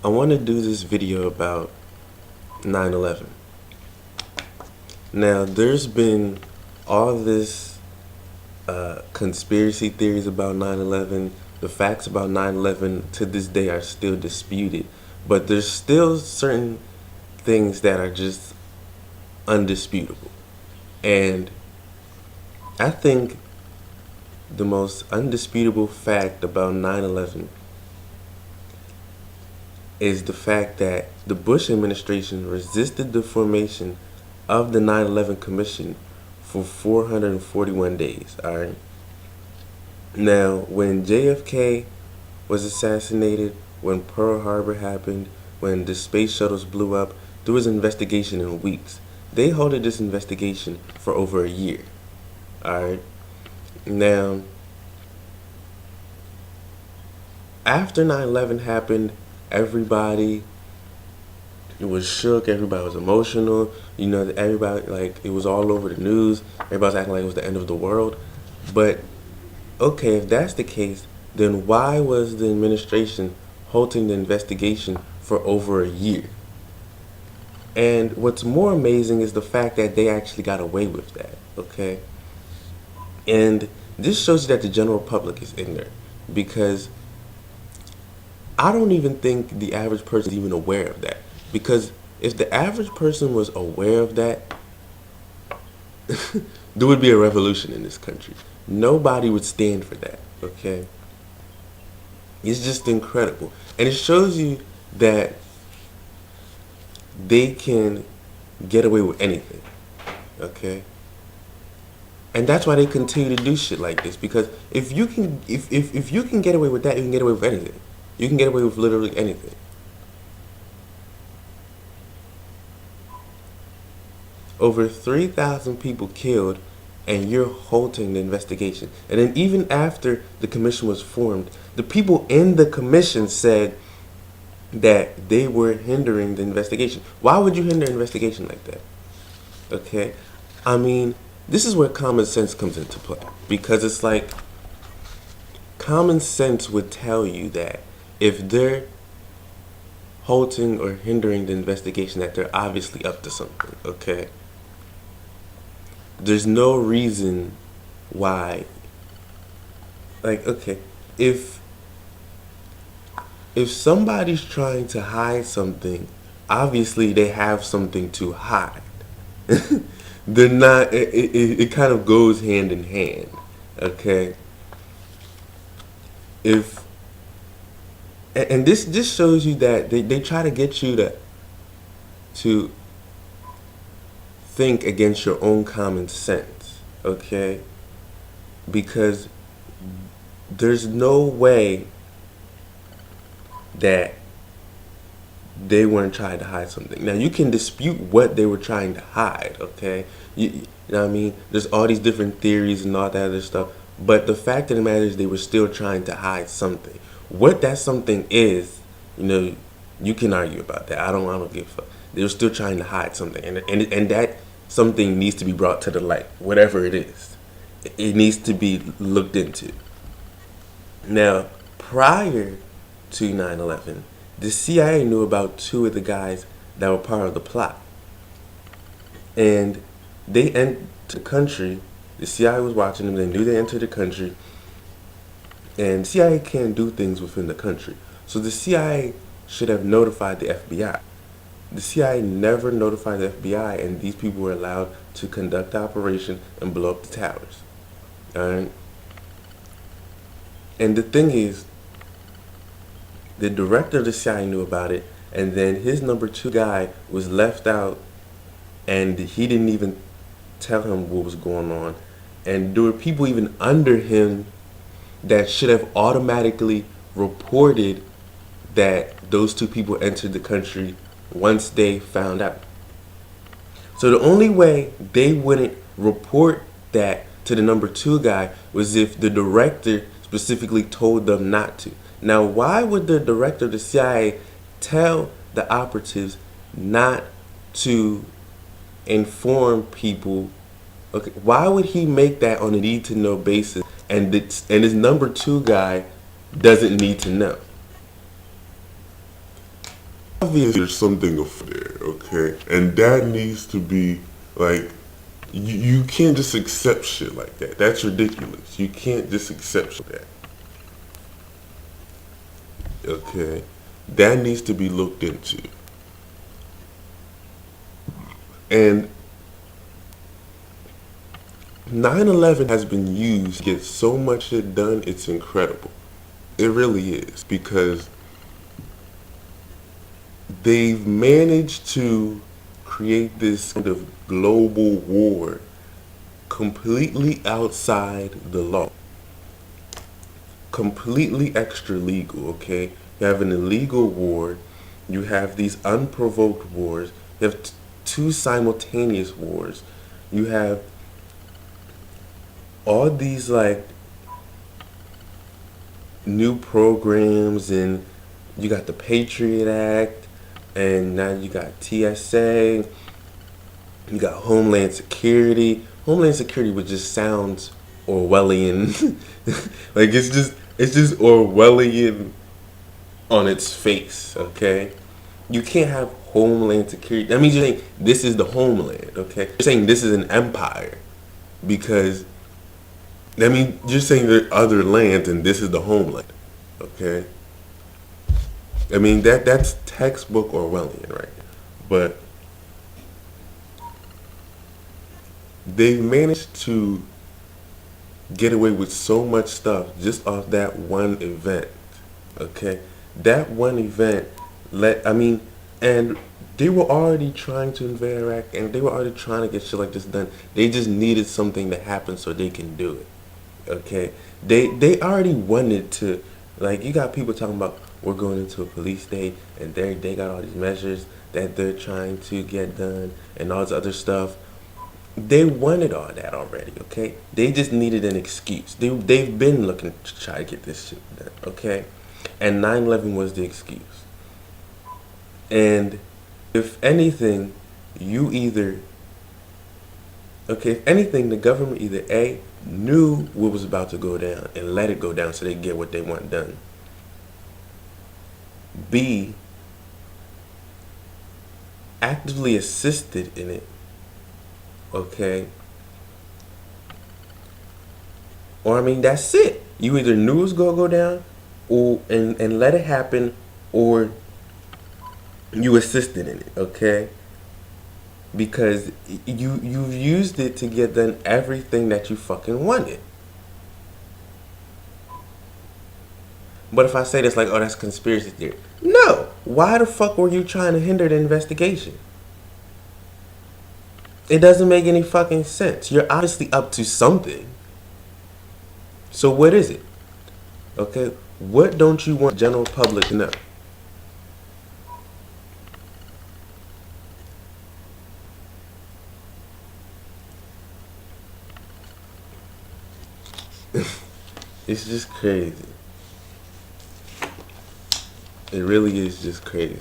I want to do this video about 9/11. Now, there's been all this conspiracy theories about 9/11. The facts about 9/11 to this day are still disputed, but there's still certain things that are just undisputable. And I think the most undisputable fact about 9/11 is the fact that the Bush administration resisted the formation of the 9/11 Commission for 441 days. All right. Now, when JFK was assassinated, when Pearl Harbor happened, when the space shuttles blew up, there was an investigation in weeks. They halted this investigation for over a year. All right. Now, after 9/11 happened, everybody was shook. Everybody was emotional. You know, everybody, like, it was all over the news. Everybody was acting like it was the end of the world. But okay, if that's the case, then why was the administration halting the investigation for over a year? And what's more amazing is the fact that they actually got away with that. Okay, and this shows you that the general public is ignorant, because I don't even think the average person is even aware of that. Because if the average person was aware of that, there would be a revolution in this country. Nobody would stand for that, okay? It's just incredible. And it shows you that they can get away with anything, okay? And that's why they continue to do shit like this. Because if you can get away with that, you can get away with anything. You can get away with literally anything. Over 3,000 people killed, and you're halting the investigation. And then even after the commission was formed, the people in the commission said that they were hindering the investigation. Why would you hinder an investigation like that? Okay? I mean, this is where common sense comes into play. Because it's like, common sense would tell you that if they're halting or hindering the investigation, that they're obviously up to something, okay? There's no reason why, like, okay, if somebody's trying to hide something, obviously they have something to hide. They're not, it kind of goes hand in hand, okay? If, and this shows you that they try to get you to think against your own common sense, okay? Because there's no way that they weren't trying to hide something. Now, you can dispute what they were trying to hide, okay? You know what I mean? There's all these different theories and all that other stuff, but the fact of the matter is they were still trying to hide something. What that something is, you know, you can argue about that. I don't give a fuck. They were still trying to hide something, and that something needs to be brought to the light, whatever it is. It needs to be looked into. Now, prior to 9/11, the CIA knew about two of the guys that were part of the plot, and they entered the country. The CIA was watching them. They knew they entered the country, and CIA can't do things within the country. So the CIA should have notified the FBI. The CIA never notified the FBI, and these people were allowed to conduct the operation and blow up the towers. Alright? And the thing is, the director of the CIA knew about it, and then his number two guy was left out, and he didn't even tell him what was going on. And there were people even under him that should have automatically reported that those two people entered the country once they found out. So the only way they wouldn't report that to the number two guy was if the director specifically told them not to. Now, why would the director of the CIA tell the operatives not to inform people? Okay, why would he make that on a need-to-know basis, and his number two guy doesn't need to know? obviously there's something up there, okay? And that needs to be like you can't just accept shit like that. That's ridiculous. You can't just accept that. Okay? That needs to be looked into. And 9/11 has been used to get so much shit done, it's incredible. It really is. Because they've managed to create this kind of global war completely outside the law, completely extra legal, okay? You have an illegal war, you have these unprovoked wars, you have two simultaneous wars, you have all these like new programs, and you got the Patriot Act, and now you got TSA, you got Homeland Security. Homeland Security, which just sounds Orwellian. Like it's just Orwellian on its face, okay? You can't have Homeland Security. That means you're saying this is the homeland, okay? You're saying this is an empire because that means you're saying there are other lands and this is the homeland, okay? I mean that's textbook Orwellian, right? But they've managed to get away with so much stuff just off that one event. Okay? That one event and they were already trying to invade Iraq and they were already trying to get shit like this done. They just needed something to happen so they can do it. Okay? They already wanted to, like, you got people talking about we're going into a police state and they got all these measures that they're trying to get done and all this other stuff. They wanted all that already, okay? They just needed an excuse. They've been looking to try to get this shit done, okay? And 9/11 was the excuse. And if anything, if anything, the government either A, knew what was about to go down and let it go down so they get what they want done. B, actively assisted in it, okay? Or I mean, that's it. You either knew it was gonna go down, or and let it happen, or you assisted in it. Okay, because you've used it to get done everything that you fucking wanted. But if I say this, like, oh, that's conspiracy theory. No. Why the fuck were you trying to hinder the investigation? It doesn't make any fucking sense. You're obviously up to something. So what is it? Okay? What don't you want the general public to know? It's just crazy. It really is just crazy.